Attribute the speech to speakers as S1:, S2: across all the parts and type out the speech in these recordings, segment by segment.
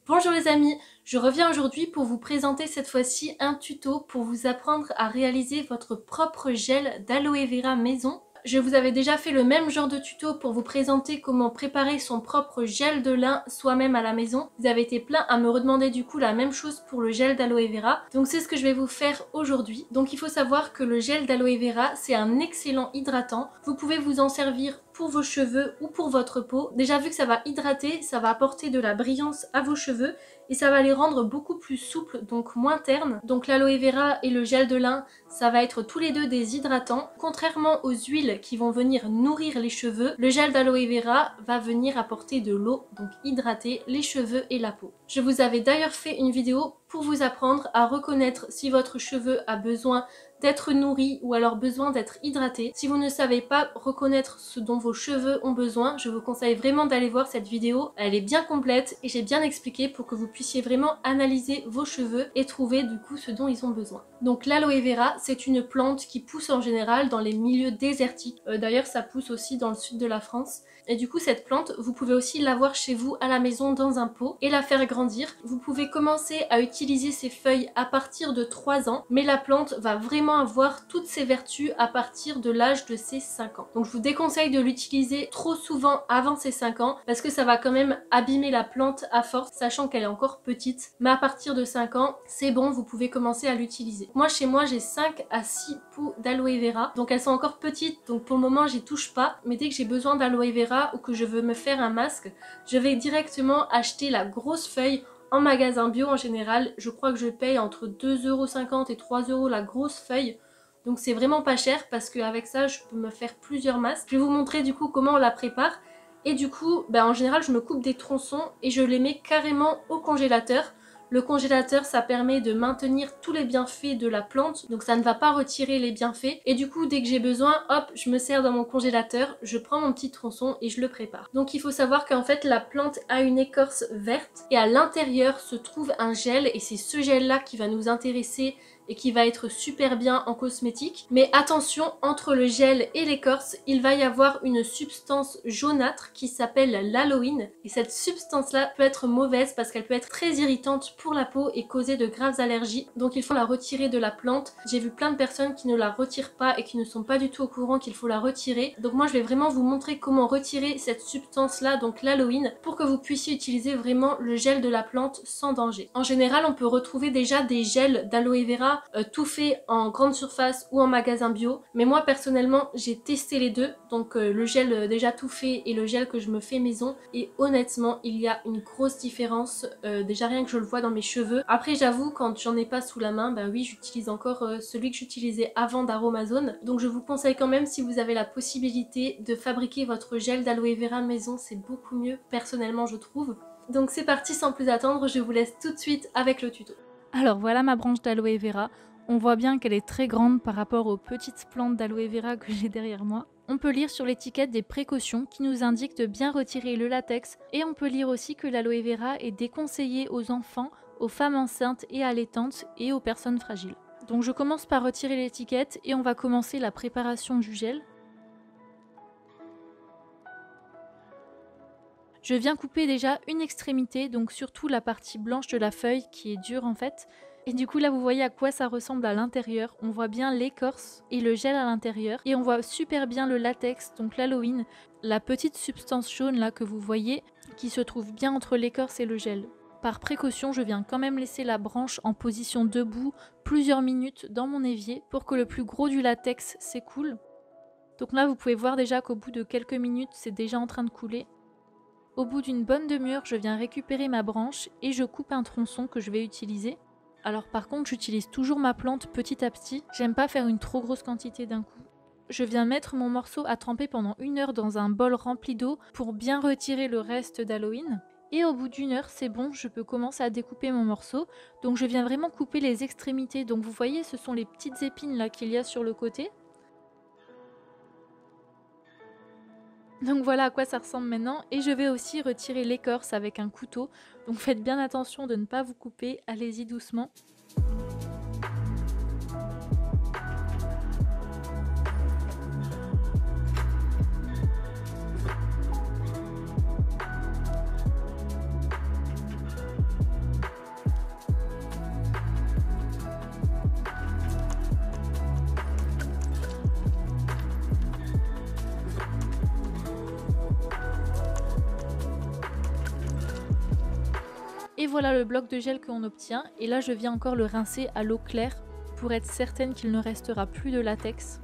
S1: Bonjour les amis, je reviens aujourd'hui pour vous présenter cette fois-ci un tuto pour vous apprendre à réaliser votre propre gel d'aloe vera maison. Je vous avais déjà fait le même genre de tuto pour vous présenter comment préparer son propre gel de lin soi-même à la maison. Vous avez été plein à me redemander du coup la même chose pour le gel d'aloe vera. Donc c'est ce que je vais vous faire aujourd'hui. Donc il faut savoir que le gel d'aloe vera c'est un excellent hydratant. Vous pouvez vous en servir pour vos cheveux ou pour votre peau. Déjà vu que ça va hydrater, ça va apporter de la brillance à vos cheveux et ça va les rendre beaucoup plus souples, donc moins ternes. Donc l'aloe vera et le gel de lin, ça va être tous les deux des hydratants. Contrairement aux huiles qui vont venir nourrir les cheveux, le gel d'aloe vera va venir apporter de l'eau, donc hydrater les cheveux et la peau. Je vous avais d'ailleurs fait une vidéo pour vous apprendre à reconnaître si votre cheveu a besoin d'être nourri ou alors besoin d'être hydraté. Si vous ne savez pas reconnaître ce dont vos cheveux ont besoin, je vous conseille vraiment d'aller voir cette vidéo. Elle est bien complète et j'ai bien expliqué pour que vous puissiez vraiment analyser vos cheveux et trouver du coup ce dont ils ont besoin. Donc l'aloe vera, c'est une plante qui pousse en général dans les milieux désertiques. D'ailleurs ça pousse aussi dans le sud de la France. Et du coup cette plante, vous pouvez aussi l'avoir chez vous à la maison dans un pot et la faire grandir. Vous pouvez commencer à utiliser ses feuilles à partir de 3 ans, mais la plante va vraiment avoir toutes ses vertus à partir de l'âge de ses 5 ans. Donc je vous déconseille de l'utiliser trop souvent avant ses 5 ans parce que ça va quand même abîmer la plante à force, sachant qu'elle est encore petite. Mais à partir de 5 ans, c'est bon, vous pouvez commencer à l'utiliser. Moi chez moi j'ai 5 à 6 pots d'aloe vera, donc elles sont encore petites, donc pour le moment j'y touche pas, mais dès que j'ai besoin d'aloe vera ou que je veux me faire un masque, je vais directement acheter la grosse feuille en magasin bio en général. Je crois que je paye entre 2,50 € et 3 € la grosse feuille. Donc c'est vraiment pas cher parce qu'avec ça je peux me faire plusieurs masques. Je vais vous montrer du coup comment on la prépare. Et du coup en général je me coupe des tronçons et je les mets carrément au congélateur. Le congélateur ça permet de maintenir tous les bienfaits de la plante, donc ça ne va pas retirer les bienfaits. Et du coup dès que j'ai besoin, hop, je me sers dans mon congélateur, je prends mon petit tronçon et je le prépare. Donc il faut savoir qu'en fait la plante a une écorce verte et à l'intérieur se trouve un gel et c'est ce gel là qui va nous intéresser et qui va être super bien en cosmétique. Mais attention, entre le gel et l'écorce, il va y avoir une substance jaunâtre qui s'appelle l'aloïne. Et cette substance-là peut être mauvaise parce qu'elle peut être très irritante pour la peau et causer de graves allergies. Donc il faut la retirer de la plante. J'ai vu plein de personnes qui ne la retirent pas et qui ne sont pas du tout au courant qu'il faut la retirer. Donc moi je vais vraiment vous montrer comment retirer cette substance-là, donc l'aloïne, pour que vous puissiez utiliser vraiment le gel de la plante sans danger. En général, on peut retrouver déjà des gels d'aloe vera tout fait en grande surface ou en magasin bio, mais moi personnellement j'ai testé les deux, donc le gel déjà tout fait et le gel que je me fais maison, et honnêtement il y a une grosse différence, déjà rien que je le vois dans mes cheveux. Après j'avoue quand j'en ai pas sous la main, oui j'utilise encore celui que j'utilisais avant d'Aromazone, donc je vous conseille quand même, si vous avez la possibilité, de fabriquer votre gel d'aloe vera maison, c'est beaucoup mieux personnellement je trouve. Donc c'est parti, sans plus attendre, je vous laisse tout de suite avec le tuto.
S2: Alors voilà ma branche d'aloe vera. On voit bien qu'elle est très grande par rapport aux petites plantes d'aloe vera que j'ai derrière moi. On peut lire sur l'étiquette des précautions qui nous indiquent de bien retirer le latex, et on peut lire aussi que l'aloe vera est déconseillé aux enfants, aux femmes enceintes et allaitantes et aux personnes fragiles. Donc je commence par retirer l'étiquette et on va commencer la préparation du gel. Je viens couper déjà une extrémité, donc surtout la partie blanche de la feuille qui est dure en fait. Et du coup là vous voyez à quoi ça ressemble à l'intérieur. On voit bien l'écorce et le gel à l'intérieur. Et on voit super bien le latex, donc l'aloïne, la petite substance jaune là que vous voyez, qui se trouve bien entre l'écorce et le gel. Par précaution, je viens quand même laisser la branche en position debout plusieurs minutes dans mon évier pour que le plus gros du latex s'écoule. Donc là vous pouvez voir déjà qu'au bout de quelques minutes c'est déjà en train de couler. Au bout d'une bonne demi-heure, je viens récupérer ma branche et je coupe un tronçon que je vais utiliser. Alors par contre, j'utilise toujours ma plante petit à petit. J'aime pas faire une trop grosse quantité d'un coup. Je viens mettre mon morceau à tremper pendant 1 heure dans un bol rempli d'eau pour bien retirer le reste d'aloïne. Et au bout d'1 heure, c'est bon, je peux commencer à découper mon morceau. Donc je viens vraiment couper les extrémités. Donc vous voyez, ce sont les petites épines là qu'il y a sur le côté. Donc voilà à quoi ça ressemble maintenant, et je vais aussi retirer l'écorce avec un couteau, donc faites bien attention de ne pas vous couper, allez-y doucement. Et voilà le bloc de gel qu'on obtient. Et là, je viens encore le rincer à l'eau claire pour être certaine qu'il ne restera plus de latex.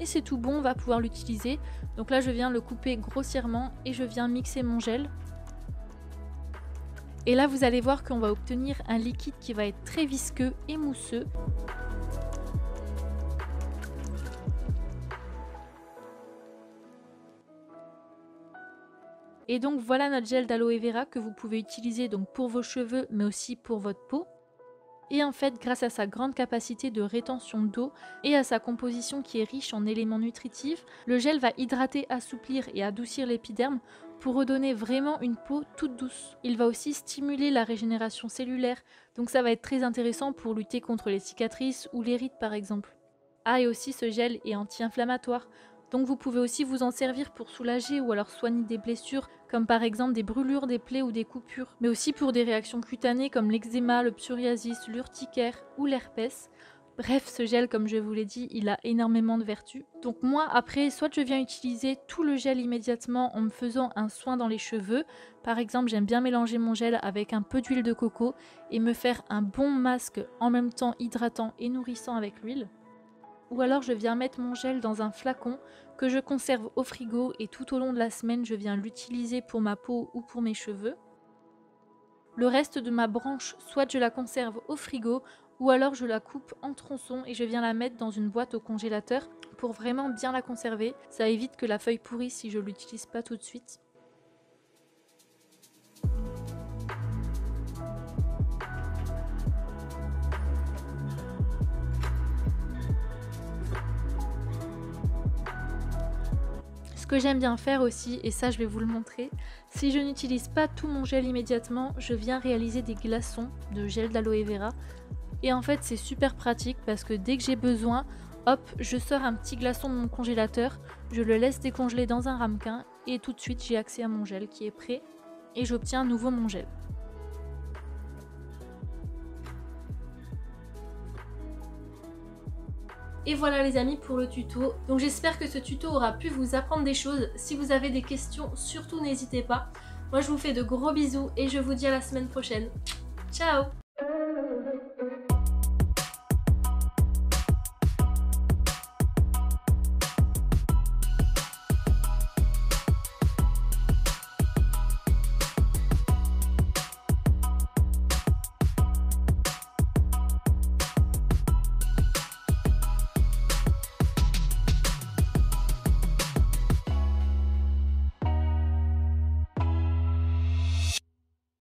S2: Et c'est tout bon, on va pouvoir l'utiliser. Donc là, je viens le couper grossièrement et je viens mixer mon gel. Et là, vous allez voir qu'on va obtenir un liquide qui va être très visqueux et mousseux. Et donc voilà notre gel d'aloe vera que vous pouvez utiliser donc pour vos cheveux mais aussi pour votre peau. Et en fait, grâce à sa grande capacité de rétention d'eau et à sa composition qui est riche en éléments nutritifs, le gel va hydrater, assouplir et adoucir l'épiderme pour redonner vraiment une peau toute douce. Il va aussi stimuler la régénération cellulaire, donc ça va être très intéressant pour lutter contre les cicatrices ou les rides par exemple. Ah, et aussi ce gel est anti-inflammatoire, donc vous pouvez aussi vous en servir pour soulager ou alors soigner des blessures, comme par exemple des brûlures, des plaies ou des coupures, mais aussi pour des réactions cutanées comme l'eczéma, le psoriasis, l'urticaire ou l'herpès. Bref, ce gel, comme je vous l'ai dit, il a énormément de vertus. Donc moi, après, soit je viens utiliser tout le gel immédiatement en me faisant un soin dans les cheveux. Par exemple, j'aime bien mélanger mon gel avec un peu d'huile de coco et me faire un bon masque en même temps hydratant et nourrissant avec l'huile. Ou alors je viens mettre mon gel dans un flacon que je conserve au frigo et tout au long de la semaine je viens l'utiliser pour ma peau ou pour mes cheveux. Le reste de ma branche, soit je la conserve au frigo ou alors je la coupe en tronçons et je viens la mettre dans une boîte au congélateur pour vraiment bien la conserver. Ça évite que la feuille pourrisse si je ne l'utilise pas tout de suite. Ce que j'aime bien faire aussi, et ça je vais vous le montrer, si je n'utilise pas tout mon gel immédiatement, je viens réaliser des glaçons de gel d'aloe vera. Et en fait c'est super pratique parce que dès que j'ai besoin, hop, je sors un petit glaçon de mon congélateur, je le laisse décongeler dans un ramequin et tout de suite j'ai accès à mon gel qui est prêt et j'obtiens à nouveau mon gel.
S1: Et voilà les amis pour le tuto. Donc j'espère que ce tuto aura pu vous apprendre des choses. Si vous avez des questions, surtout n'hésitez pas. Moi je vous fais de gros bisous et je vous dis à la semaine prochaine. Ciao!